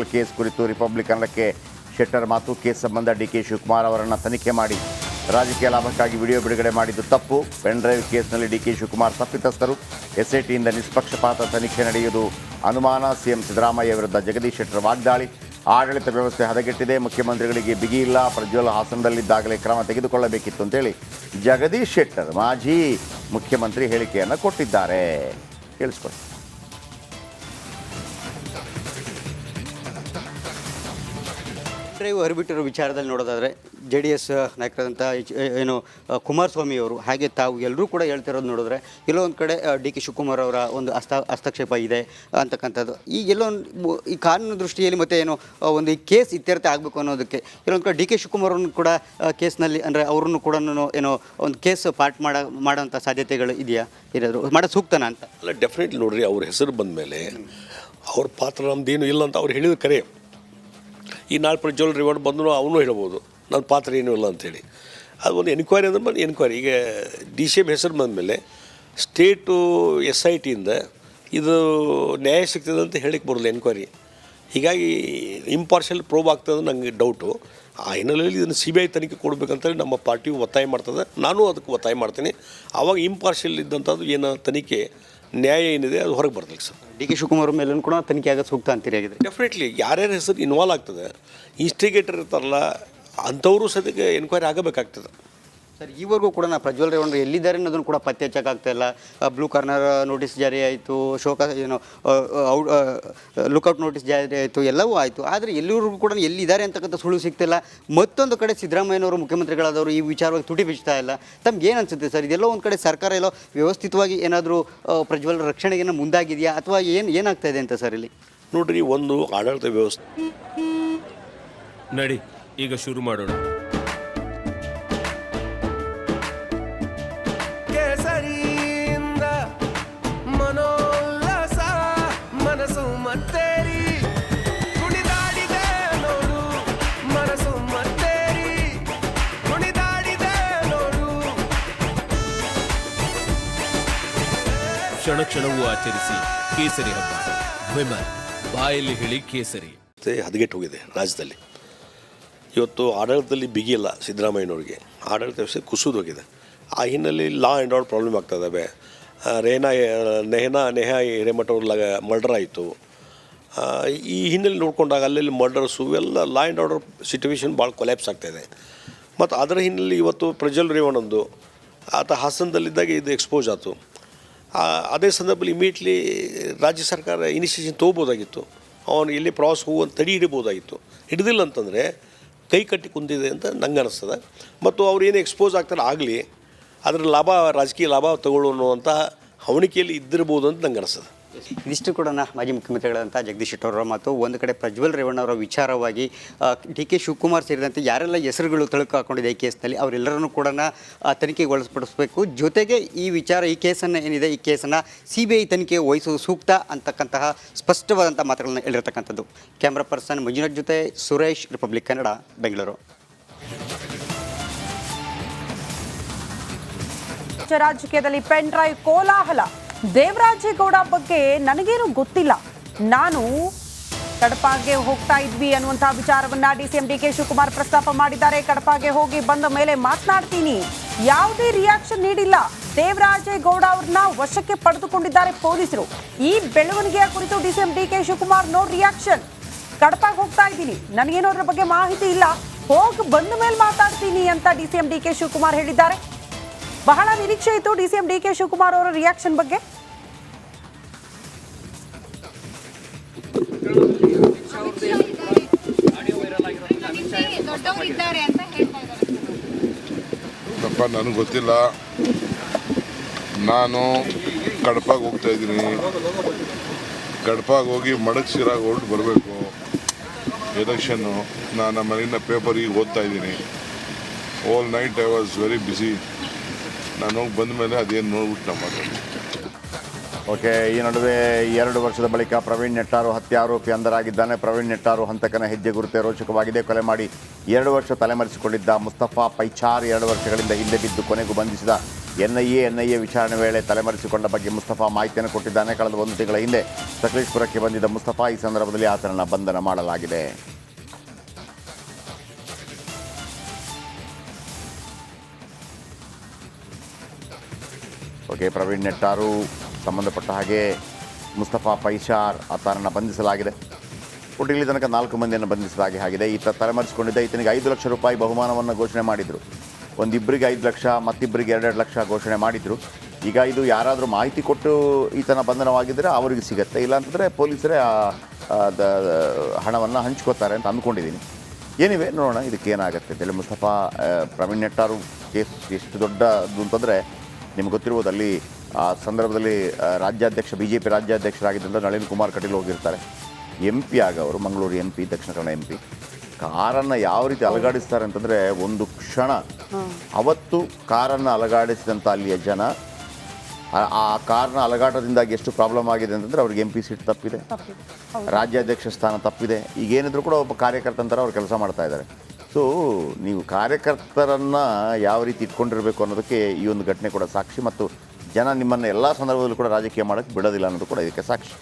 Case ಕುರಿತು ರಿಪಬ್ಲಿಕನ್ಗೆ ಶೆಟ್ಟರ್ ಮಾತು. Case ಸಂಬಂಧ ಡಿಕೆ ಶಿವಕುಮಾರ್ ಅವರನ್ನು ತನಿಖೆ ಮಾಡಿ ರಾಜಕೀಯ ಲಾಭಕ್ಕಾಗಿ ವಿಡಿಯೋ ಬಿಡುಗಡೆ ಮಾಡಿದ್ದು ತಪ್ಪು. ಪೆನ್ ಡ್ರೈವ್ ಕೇಸ್ನಲ್ಲಿ ಡಿಕೆ ಶಿವಕುಮಾರ್ ತಪ್ಪಿತಸ್ಥರು. ಎಸ್ಐಟಿಯಿಂದ ನಿಷ್ಪಕ್ಷಪಾತ ತನಿಖೆ ನಡೆಯುವುದು ಅನುಮಾನ. ಸಿಎಂ ಸಿದ್ದರಾಮಯ್ಯ ವಿರುದ್ಧ ಜಗದೀಶ್ ಶೆಟ್ಟರ್ ವಾಗ್ದಾಳಿ. ಆಡಳಿತ ವ್ಯವಸ್ಥೆ ಹದಗೆಟ್ಟಿದೆ, ಮುಖ್ಯಮಂತ್ರಿಗಳಿಗೆ ಬಿಗಿ ಇಲ್ಲ, ಪ್ರಜ್ವಲ್ ಹಾಸನದಲ್ಲಿದ್ದಾಗಲೇ ಕ್ರಮ ತೆಗೆದುಕೊಳ್ಳಬೇಕಿತ್ತು ಅಂತೇಳಿ ಜಗದೀಶ್ ಶೆಟ್ಟರ್ ಮಾಜಿ ಮುಖ್ಯಮಂತ್ರಿ ಹೇಳಿಕೆಯನ್ನು ಕೊಟ್ಟಿದ್ದಾರೆ. ಕೇಳಿಸ್ಕೊಳ್ಳಿ. ಡ್ರೈವ್ ಹೊರಬಿಟ್ಟಿರೋ ವಿಚಾರದಲ್ಲಿ ನೋಡೋದಾದರೆ JDS ನಾಯಕರಾದಂಥ ಏನು ಕುಮಾರಸ್ವಾಮಿ ಅವರು ಹಾಗೆ ತಾವು ಎಲ್ಲರೂ ಕೂಡ ಹೇಳ್ತಿರೋದು ನೋಡಿದ್ರೆ ಎಲ್ಲೋ ಒಂದು ಕಡೆ ಡಿ.ಕೆ. ಶಿವಕುಮಾರ್ ಅವರ ಒಂದು ಹಸ್ತಕ್ಷೇಪ ಇದೆ ಅಂತಕ್ಕಂಥದ್ದು. ಈಗ ಎಲ್ಲೋ ಈ ಕಾನೂನು ದೃಷ್ಟಿಯಲ್ಲಿ ಮತ್ತು ಏನು ಒಂದು ಈ ಕೇಸ್ ಇತ್ಯರ್ಥ ಆಗಬೇಕು ಅನ್ನೋದಕ್ಕೆ ಕೆಲವೊಂದು ಕಡೆ ಡಿ.ಕೆ. ಶಿವಕುಮಾರ್ ಅವ್ರನ್ನು ಕೂಡ ಕೇಸ್ನಲ್ಲಿ ಅಂದರೆ ಅವ್ರನ್ನು ಕೂಡ ಏನೋ ಒಂದು ಕೇಸ್ ಪಾರ್ಟ್ ಮಾಡೋಂಥ ಸಾಧ್ಯತೆಗಳು ಇದೆಯಾ, ಇರೋದು ಮಾಡೋದು ಸೂಕ್ತನಾ ಅಂತ? ಅಲ್ಲ, ಡೆಫಿನೆಟ್ಲಿ ನೋಡ್ರಿ, ಅವ್ರ ಹೆಸರು ಬಂದ ಮೇಲೆ ಅವ್ರ ಪಾತ್ರ ನಮ್ದೇನು ಇಲ್ಲ ಅಂತ ಅವ್ರು ಹೇಳಿದ ಕರೆ. ಈ ನಾಳೆ ಪ್ರಜ್ವಲ್ ರೇವಣ್ಣ ಬಂದರೂ ಅವನು ಹೇಳ್ಬೋದು ನನ್ನ ಪಾತ್ರ ಏನೂ ಇಲ್ಲ ಅಂಥೇಳಿ. ಅದು ಒಂದು ಎನ್ಕ್ವೈರಿ ಅಂದ್ರೆ ಬಂದು ಎನ್ಕ್ವೈರಿ. ಈಗ DCM ಹೆಸರು ಬಂದಮೇಲೆ ಸ್ಟೇಟು SITಯಿಂದ ಇದು ನ್ಯಾಯ ಸಿಗ್ತದೆ ಅಂತ ಹೇಳಿಕ್ಕೆ ಬರೋಲ್ಲ ಎನ್ಕ್ವೈರಿ. ಹೀಗಾಗಿ ಇಂಪಾರ್ಷಿಯಲ್ ಪ್ರೋಬ್ ಆಗ್ತದೆ ನನಗೆ ಡೌಟು. ಆ ಹಿನ್ನೆಲೆಯಲ್ಲಿ ಇದನ್ನು CBI ತನಿಖೆ ಕೊಡಬೇಕಂತೇಳಿ ನಮ್ಮ ಪಾರ್ಟಿಯು ಒತ್ತಾಯ ಮಾಡ್ತದೆ, ನಾನು ಅದಕ್ಕೆ ಒತ್ತಾಯ ಮಾಡ್ತೀನಿ. ಆವಾಗ ಇಂಪಾರ್ಷಿಯಲ್ ಇದ್ದಂಥದ್ದು ಏನು ತನಿಖೆ ನ್ಯಾಯ ಏನಿದೆ ಅದು ಹೊರಗೆ ಬರ್ತದೆ ಸರ್. ಡಿ.ಕೆ. ಶಿವಕುಮಾರ್ ಮೇಲೂ ಕೂಡ ತನಿಖೆ ಆಗೋದು ಸೂಕ್ತ ಅಂತೀರಿ ಆಗಿದೆ? ಡೆಫಿನೆಟ್ಲಿ ಯಾರ್ಯಾರ ಹೆಸರು ಇನ್ವಾಲ್ವ್ ಆಗ್ತದೆ, ಇನ್ಸ್ಟಿಗೇಟರ್ ಇರ್ತಾರಲ್ಲ ಅಂಥವರು ಸದ್ಯಕ್ಕೆ ಎನ್ಕ್ವೈರಿ ಆಗಬೇಕಾಗ್ತದೆ. ಸರ್, ಈವರೆಗೂ ಕೂಡ ಪ್ರಜ್ವಲ್ ರೇವಣ್ಣ ಎಲ್ಲಿದ್ದಾರೆ ಅನ್ನೋದನ್ನು ಕೂಡ ಪತ್ತೆ ಹಚ್ಚಕ್ಕಾಗ್ತಾ ಇಲ್ಲ. ಬ್ಲೂ ಕಾರ್ನರ್ ನೋಟಿಸ್ ಜಾರಿ ಆಯಿತು, ಲುಕೌಟ್ ನೋಟಿಸ್ ಜಾರಿ ಆಯಿತು, ಎಲ್ಲವೂ ಆಯಿತು. ಆದರೆ ಎಲ್ಲಿವರೆಗೂ ಕೂಡ ಎಲ್ಲಿದ್ದಾರೆ ಅಂತಕ್ಕಂಥ ಸುಳ್ಳು ಸಿಗ್ತಿಲ್ಲ. ಮತ್ತೊಂದು ಕಡೆ ಸಿದ್ದರಾಮಯ್ಯನವರು ಮುಖ್ಯಮಂತ್ರಿಗಳಾದವರು ಈ ವಿಚಾರವಾಗಿ ತುಟಿ ಬಿಚ್ತಾ ಇಲ್ಲ. ತಮ್ಗೆ ಏನು ಅನಿಸುತ್ತೆ ಸರ್? ಇದೆಲ್ಲೋ ಒಂದು ಕಡೆ ಸರ್ಕಾರ ಎಲ್ಲೋ ವ್ಯವಸ್ಥಿತವಾಗಿ ಏನಾದರೂ ಪ್ರಜ್ವಲ್ ರಕ್ಷಣೆಗೆ ಮುಂದಾಗಿದೆಯಾ ಅಥವಾ ಏನಾಗ್ತಾ ಇದೆ ಅಂತ ಸರ್ ಇಲ್ಲಿ? ನೋಡ್ರಿ, ಒಂದು ಆಡಳಿತ ವ್ಯವಸ್ಥೆ ನಡಿ ಈಗ ಶುರು ಮಾಡೋಣ. ಕೇಸರಿಯಿಂದ ಮನೋಲ್ಲಾಸ ಮನಸ್ಸು ಮತ್ತೇರಿ ಕುಣಿದಾಡಿದೆ ನೋಡು, ಮನಸ್ಸು ಮತ್ತೇರಿ ಕುಣಿದಾಡಿದೆ ನೋಡು. ಕ್ಷಣ ಕ್ಷಣವೂ ಆಚರಿಸಿ ಕೇಸರಿ ಹಬ್ಬ. ವಿಮಲ್ ಬಾಯಲ್ಲಿ ಹೇಳಿ ಕೇಸರಿ. ಹದಗೆಟ್ಟು ಹೋಗಿದೆ ರಾಜ್ಯದಲ್ಲಿ. ಇವತ್ತು ಆಡಳಿತದಲ್ಲಿ ಬಿಗಿಯಿಲ್ಲ ಸಿದ್ದರಾಮಯ್ಯನವ್ರಿಗೆ. ಆಡಳಿತ ವ್ಯವಸ್ಥೆ ಕುಸಿದು ಹೋಗಿದೆ. ಆ ಹಿನ್ನೆಲೆಯಲ್ಲಿ ಲಾ ಆ್ಯಂಡ್ ಆರ್ಡರ್ ಪ್ರಾಬ್ಲಮ್ ಆಗ್ತಾಯಿದ್ದಾವೆ. ನೇಹಾ ಹಿರೇಮಠ ಅವ್ರ ಮರ್ಡರ್ ಆಯಿತು. ಈ ಹಿನ್ನೆಲೆ ನೋಡ್ಕೊಂಡಾಗ ಅಲ್ಲೆಲ್ಲಿ ಮರ್ಡರ್ಸು ಎಲ್ಲ ಲಾ ಆ್ಯಂಡ್ ಆರ್ಡರ್ ಸಿಚುವೇಶನ್ ಭಾಳ ಕೊಲ್ಯಾಪ್ಸ್ ಆಗ್ತಾಯಿದೆ. ಮತ್ತು ಅದರ ಹಿನ್ನೆಲೆ ಇವತ್ತು ಪ್ರಜ್ವಲ್ ರೇವಣ್ಣಂದು ಆತ ಹಾಸನದಲ್ಲಿದ್ದಾಗ ಇದು ಎಕ್ಸ್ಪೋಸ್ ಆಯಿತು. ಅದೇ ಸಂದರ್ಭದಲ್ಲಿ ಇಮಿಡಿಯೇಟ್ಲಿ ರಾಜ್ಯ ಸರ್ಕಾರ ಇನಿಷಿಯೇಷನ್ ತೊಗೋಬೋದಾಗಿತ್ತು. ಅವನು ಎಲ್ಲಿ ಪ್ರವಾಸ ಹೋಗುವಂತ ತಡೆ ಹಿಡಿಬೋದಾಗಿತ್ತು. ಹಿಡಿದಿಲ್ಲ ಅಂತಂದರೆ ಕೈ ಕಟ್ಟಿ ಕುಂತಿದೆ ಅಂತ ನಂಗೆ ಅನ್ನಿಸ್ತದೆ. ಮತ್ತು ಅವ್ರು ಏನು ಎಕ್ಸ್ಪೋಸ್ ಆಗ್ತಾರೆ ಆಗಲಿ, ಅದರ ಲಾಭ ರಾಜಕೀಯ ಲಾಭ ತಗೊಳ್ಳೋ ಅಂತ ಹವಣಿಕೆಯಲ್ಲಿ ಇದ್ದಿರ್ಬೋದು ಅಂತ ನಂಗೆ ಅನಿಸ್ತದೆ. ಇದಿಷ್ಟು ಕೂಡ ಮಾಜಿ ಮುಖ್ಯಮಂತ್ರಿಗಳಂಥ ಜಗದೀಶ್ ಶೆಟ್ಟರ್ ಅವರ ಮತ್ತು ಒಂದು ಕಡೆ ಪ್ರಜ್ವಲ್ ರೇವಣ್ಣ ಅವರ ವಿಚಾರವಾಗಿ ಡಿ.ಕೆ. ಶಿವಕುಮಾರ್ ಸೇರಿದಂತೆ ಯಾರೆಲ್ಲ ಹೆಸರುಗಳು ತಳುಕು ಹಾಕೊಂಡಿದೆ ಈ ಕೇಸ್ನಲ್ಲಿ ಅವರೆಲ್ಲರನ್ನೂ ಕೂಡ ತನಿಖೆಗೊಳಿಸ್ಪಡಿಸಬೇಕು. ಜೊತೆಗೆ ಈ ವಿಚಾರ, ಈ ಕೇಸನ್ನು ಏನಿದೆ, ಈ ಕೇಸನ್ನು CBI ತನಿಖೆಗೆ ವಹಿಸುವುದು ಸೂಕ್ತ ಅಂತಕ್ಕಂತಹ ಸ್ಪಷ್ಟವಾದಂಥ ಮಾತುಗಳನ್ನು ಹೇಳಿರ್ತಕ್ಕಂಥದ್ದು. ಕ್ಯಾಮ್ರಾ ಪರ್ಸನ್ ಮಂಜುನಾಥ್ ಜೊತೆ ಸುರೇಶ್, ರಿಪಬ್ಲಿಕ್ ಕನ್ನಡ, ಬೆಂಗಳೂರು. ರಾಜಕೀಯದಲ್ಲಿ ಪೆನ್ ಡ್ರೈವ್ ಕೋಲಾಹಲ. ದೇವರಾಜೇಗೌಡ ಬಗ್ಗೆ ನನಗೇನು ಗೊತ್ತಿಲ್ಲ, ನಾನು ಕಡಪಾಗೆ ಹೋಗ್ತಾ ಇದ್ವಿ ಅನ್ನುವಂತಹ ವಿಚಾರವನ್ನ DCM ಡಿ.ಕೆ. ಶಿವಕುಮಾರ್ ಪ್ರಸ್ತಾಪ ಮಾಡಿದ್ದಾರೆ. ಕಡಪಾಗೆ ಹೋಗಿ ಬಂದ ಮೇಲೆ ಮಾತನಾಡ್ತೀನಿ, ಯಾವುದೇ ರಿಯಾಕ್ಷನ್ ನೀಡಿಲ್ಲ. ದೇವರಾಜೇಗೌಡ ಅವ್ರನ್ನ ವಶಕ್ಕೆ ಪಡೆದುಕೊಂಡಿದ್ದಾರೆ ಪೊಲೀಸರು. ಈ ಬೆಳವಣಿಗೆಯ ಕುರಿತು DCM D K. Shivakumar no reaction. ಕಡಪಾಗೆ ಹೋಗ್ತಾ ಇದ್ದೀನಿ, ನನಗೇನೋ ಅದ್ರ ಬಗ್ಗೆ ಮಾಹಿತಿ ಇಲ್ಲ, ಹೋಗಿ ಬಂದ ಮೇಲೆ ಮಾತಾಡ್ತೀನಿ ಅಂತ DCM ಡಿ.ಕೆ. ಶಿವಕುಮಾರ್ ಹೇಳಿದ್ದಾರೆ. ಬಹಳ ನಿರೀಕ್ಷೆ ಇತ್ತು DCM ಡಿ.ಕೆ. ಶಿವಕುಮಾರ್ ಅವರ ರಿಯಾಕ್ಷನ್ ಬಗ್ಗೆ. ನನಗೆ ಗೊತ್ತಿಲ್ಲ. ನಾನು ಕಡಪಾಗ ಹೋಗ್ತಾ ಇದ್ದೀನಿ. ಕಡಪಾಗ ಹೋಗಿ ಮಡಗ್ಸಿರಾಗ ಹೊರಟು ಬರಬೇಕು. ಎಲೆಕ್ಷನ್ನು ನಾನು ಮನೆಯಿಂದ ಪೇಪರಿಗೆ ಓದ್ತಾ ಇದ್ದೀನಿ. All night I was very busy. ನಾನು ಹೋಗಿ ಬಂದ ಮೇಲೆ ಅದೇನು ನೋಡ್ಬಿಟ್ಟು ನಮ್ಮ ಓಕೆ. ಈ ನಡುವೆ 2 ವರ್ಷದ ಬಳಿಕ ಪ್ರವೀಣ್ ನೆಟ್ಟಾರು ಹತ್ಯೆ ಆರೋಪಿ ಅಂಧರಾಗಿದ್ದಾನೆ. ಪ್ರವೀಣ್ ನೆಟ್ಟಾರು ಹಂತಕನ ಹೆಜ್ಜೆ ಗುರುತೆ ರೋಚಕವಾಗಿದೆ. ಕೊಲೆ ಮಾಡಿ 2 ವರ್ಷ ತಲೆಮರೆಸಿಕೊಂಡಿದ್ದ ಮುಸ್ತಫಾ ಪೈಚಾರ್ 2 ವರ್ಷಗಳಿಂದ ಹಿಂದೆ ಬಿದ್ದು ಕೊನೆಗೂ ಬಂಧಿಸಿದ ಎನ್ಐಎ ವಿಚಾರಣೆ ವೇಳೆ ತಲೆಮರೆಸಿಕೊಂಡ ಬಗ್ಗೆ ಮುಸ್ತಫಾ ಮಾಹಿತಿಯನ್ನು ಕೊಟ್ಟಿದ್ದಾನೆ. ಕಳೆದ 1 ತಿಂಗಳ ಹಿಂದೆ ಸಕಲೇಶ್ಪುರಕ್ಕೆ ಬಂದಿದ್ದ ಮುಸ್ತಫಾ, ಈ ಸಂದರ್ಭದಲ್ಲಿ ಆತನನ್ನು ಬಂಧನ ಮಾಡಲಾಗಿದೆ. ಓಕೆ, ಪ್ರವೀಣ್ ನೆಟ್ಟಾರು ಸಂಬಂಧಪಟ್ಟ ಹಾಗೆ ಮುಸ್ತಫಾ ಪೈಶಾರ್ ಆತನನ್ನು ಬಂಧಿಸಲಾಗಿದೆ. ಒಟ್ಟು ಇಲ್ಲಿ ತನಕ 4 ಮಂದಿಯನ್ನು ಬಂಧಿಸಲಾಗಿ ಆಗಿದೆ. ಈತ ತಲೆಮರೆಸಿಕೊಂಡಿದ್ದ. ಈತನಿಗೆ 5 ಲಕ್ಷ ರೂಪಾಯಿ ಬಹುಮಾನವನ್ನು ಘೋಷಣೆ ಮಾಡಿದರು. ಒಂದಿಬ್ಬರಿಗೆ 5 ಲಕ್ಷ, ಮತ್ತಿಬ್ಬರಿಗೆ 2 ಲಕ್ಷ ಘೋಷಣೆ ಮಾಡಿದರು. ಈಗ ಇದು ಯಾರಾದರೂ ಮಾಹಿತಿ ಕೊಟ್ಟು ಈತನ ಬಂಧನವಾಗಿದ್ದರೆ ಅವರಿಗೆ ಸಿಗುತ್ತೆ, ಇಲ್ಲಾಂತಂದರೆ ಪೊಲೀಸರೇ ಹಣವನ್ನು ಹಂಚ್ಕೋತಾರೆ ಅಂತ ಅಂದ್ಕೊಂಡಿದ್ದೀನಿ. ಏನಿವೆ ನೋಡೋಣ ಇದಕ್ಕೆ ಏನಾಗುತ್ತೆ ಅಂತೇಳಿ. ಮುಸ್ತಫಾ ಪ್ರವೀಣ್ ನೆಟ್ಟಾರು ಕೇಸ್ ಎಷ್ಟು ದೊಡ್ಡದು ಅಂತಂದರೆ ನಿಮ್ಗೆ ಗೊತ್ತಿರ್ಬೋದು. ಅಲ್ಲಿ ಆ ಸಂದರ್ಭದಲ್ಲಿ ರಾಜ್ಯಾಧ್ಯಕ್ಷ BJP ರಾಜ್ಯಾಧ್ಯಕ್ಷರಾಗಿದ್ದಂಥ ನಳಿನ್ ಕುಮಾರ್ ಕಟೀಲ್ ಹೋಗಿರ್ತಾರೆ. MP ಆಗವರು, Mangaluru MP, Dakshina Kannada MP. ಕಾರನ್ನು ಯಾವ ರೀತಿ ಅಲಗಾಡಿಸ್ತಾರೆ ಅಂತಂದರೆ ಒಂದು ಕ್ಷಣ ಅವತ್ತು ಕಾರನ್ನು ಅಲಗಾಡಿಸಿದಂಥ ಅಲ್ಲಿಯ ಜನ, ಆ ಕಾರ್ನ ಅಲಗಾಟದಿಂದಾಗಿ ಎಷ್ಟು ಪ್ರಾಬ್ಲಮ್ ಆಗಿದೆ ಅಂತಂದರೆ ಅವ್ರಿಗೆ MP ಸೀಟ್ ತಪ್ಪಿದೆ, ರಾಜ್ಯಾಧ್ಯಕ್ಷ ಸ್ಥಾನ ತಪ್ಪಿದೆ. ಈಗೇನಿದ್ರು ಕೂಡ ಒಬ್ಬ ಕಾರ್ಯಕರ್ತಂತರ ಅವ್ರು ಕೆಲಸ ಮಾಡ್ತಾ ಇದ್ದಾರೆ. ಸೊ ನೀವು ಕಾರ್ಯಕರ್ತರನ್ನು ಯಾವ ರೀತಿ ಇಟ್ಕೊಂಡಿರಬೇಕು ಅನ್ನೋದಕ್ಕೆ ಈ ಒಂದು ಘಟನೆ ಕೂಡ ಸಾಕ್ಷಿ. ಮತ್ತು ಜನ ನಿಮ್ಮನ್ನು ಎಲ್ಲ ಸಂದರ್ಭದಲ್ಲೂ ಕೂಡ ರಾಜಕೀಯ ಮಾಡೋಕ್ಕೆ ಬಿಡೋದಿಲ್ಲ ಅನ್ನೋದು ಕೂಡ ಇದಕ್ಕೆ ಸಾಕ್ಷಿ.